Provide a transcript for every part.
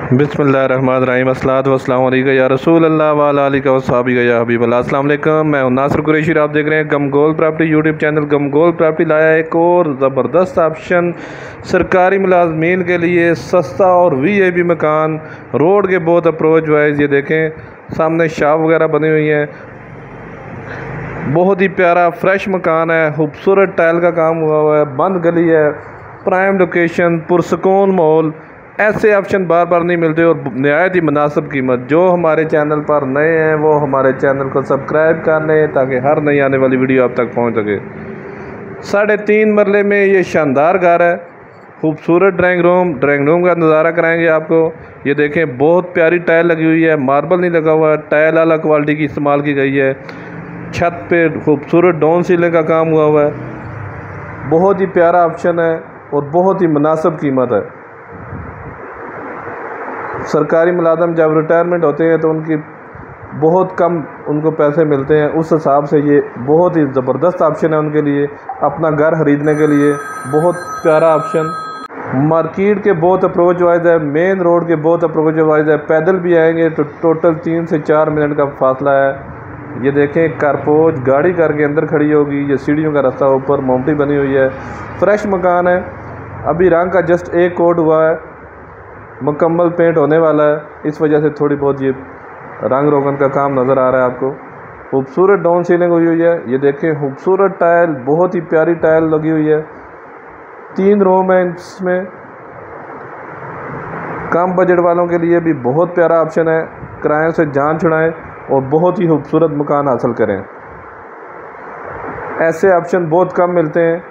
बिस्मिल्लाहिर्रहमानिर्रहीम अस्सलातु वस्सलामु अलैका या रसूल अल्लाह व अला आलिका व सहाबिका या हबीब अल्लाह। अस्सलाम वालेकुम, मैं हूं नासिर कुरैशी। आप देख रहे हैं गमगोल प्रॉपर्टी यूट्यूब चैनल। गमगोल प्रॉपर्टी लाया एक और ज़बरदस्त ऑप्शन सरकारी मुलाजमीन के लिए, सस्ता और वीआईपी मकान, रोड के बहुत अप्रोच वाइज। ये देखें सामने शॉप वगैरह बनी हुई है, बहुत ही प्यारा फ्रेश मकान है, खूबसूरत टाइल का काम हुआ हुआ है, बंद गली है, प्राइम लोकेशन, पुरसकून माहौल। ऐसे ऑप्शन बार बार नहीं मिलते और नहायत ही मुनासिब कीमत। जो हमारे चैनल पर नए हैं वो हमारे चैनल को सब्सक्राइब कर लें ताकि हर नई आने वाली वीडियो आप तक पहुंच सके। 3.5 मरले में ये शानदार घर है, खूबसूरत ड्राइंग रूम का नज़ारा कराएंगे आपको। ये देखें बहुत प्यारी टाइल लगी हुई है, मार्बल नहीं लगा हुआ, टाइल अलग क्वालिटी की इस्तेमाल की गई है। छत पे खूबसूरत डाउन सीलिंग का काम हुआ हुआ है। बहुत ही प्यारा ऑप्शन है और बहुत ही मुनासिब कीमत है। सरकारी मुलाजम जब रिटायरमेंट होते हैं तो उनकी बहुत कम उनको पैसे मिलते हैं, उस हिसाब से ये बहुत ही ज़बरदस्त ऑप्शन है उनके लिए, अपना घर ख़रीदने के लिए बहुत प्यारा ऑप्शन। मार्केट के बहुत अप्रोच वाइज है, मेन रोड के बहुत अप्रोच वाइज है, पैदल भी आएंगे तो टोटल 3 से 4 मिनट का फासला है। ये देखें कारपोच गाड़ी करके अंदर खड़ी होगी, ये सीढ़ियों का रास्ता, ऊपर मोमटी बनी हुई है, फ्रेश मकान है। अभी रंग का जस्ट एक कोट हुआ है, मुकम्मल पेंट होने वाला है, इस वजह से थोड़ी बहुत ये रंग रोगन का काम नज़र आ रहा है आपको। खूबसूरत डाउन सीलिंग हुई हुई है। ये देखें खूबसूरत टाइल, बहुत ही प्यारी टाइल लगी हुई है। 3 रूम है इसमें। कम बजट वालों के लिए भी बहुत प्यारा ऑप्शन है, किराए से जान छुड़ाएं और बहुत ही खूबसूरत मकान हासिल करें। ऐसे ऑप्शन बहुत कम मिलते हैं।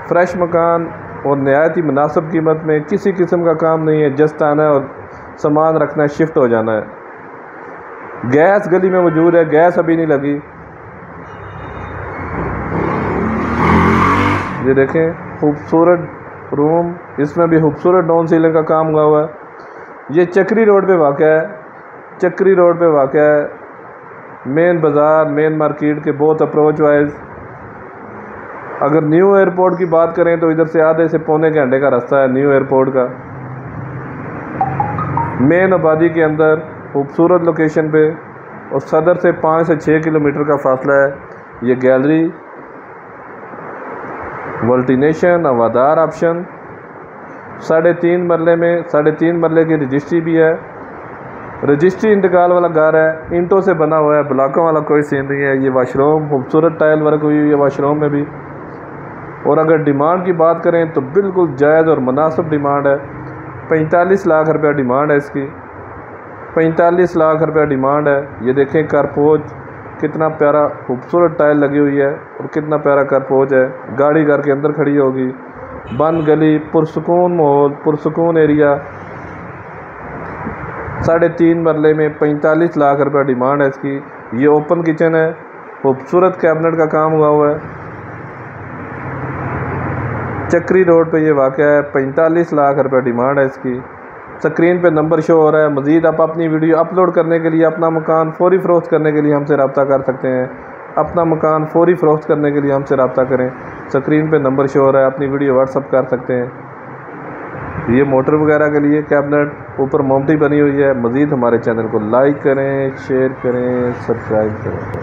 फ्रेश मकान और नहायत ही मुनासिब कीमत में, किसी किस्म का काम नहीं है, जस्ट आना है और सामान रखना है, शिफ्ट हो जाना है। गैस गली में मौजूद है, गैस अभी नहीं लगी। ये देखें खूबसूरत रूम, इसमें भी खूबसूरत डाउन सीलिंग का काम हुआ हुआ है। ये चक्री रोड पे वाक़ है, चक्री रोड पे वाक़ है, मेन बाज़ार, मेन मार्केट के बहुत अप्रोच वाइज। अगर न्यू एयरपोर्ट की बात करें तो इधर से आधे से पौने घंटे का रास्ता है न्यू एयरपोर्ट का। मेन आबादी के अंदर खूबसूरत लोकेशन पे और सदर से 5 से 6 किलोमीटर का फासला है। ये गैलरी, वल्टिनेशन, हवादार ऑप्शन, 3.5 मरले में 3.5 मरले की रजिस्ट्री भी है। रजिस्ट्री इंतकाल वाला घर है, ईंटों से बना हुआ है, ब्लॉकों वाला कोई सीन नहीं है। ये वाशरूम, खूबसूरत टाइल वर्क हुई हुई है वाशरूम में भी। और अगर डिमांड की बात करें तो बिल्कुल जायज़ और मुनासिब डिमांड है। 45 लाख रुपया डिमांड है इसकी, 45 लाख रुपया डिमांड है। ये देखें कारपोच, कितना प्यारा खूबसूरत टाइल लगी हुई है और कितना प्यारा कारपोच है। गाड़ी घर के अंदर खड़ी होगी, बंद गली, पुरसकून माहौल, पुरसकून एरिया। 3.5 मरले में 45 लाख रुपया डिमांड है इसकी। ये ओपन किचन है, खूबसूरत कैबिनेट का काम हुआ है। चक्री रोड पे ये वाक़या है, 45 लाख रुपये डिमांड है इसकी। स्क्रीन पे नंबर शो हो रहा है। मज़ीद आप अपनी वीडियो अपलोड करने के लिए, अपना मकान फौरी फ़रोख्त करने के लिए हमसे रब्ता कर सकते हैं। अपना मकान फौरी फ़रोख्त करने के लिए हमसे रब्ता करें। स्क्रीन पे नंबर शो हो रहा है, अपनी वीडियो व्हाट्सअप कर सकते हैं। ये मोटर वगैरह के लिए कैबिनेट, ऊपर मोमटी बनी हुई है। मज़ीद हमारे चैनल को लाइक करें, शेयर करें, सब्सक्राइब करें।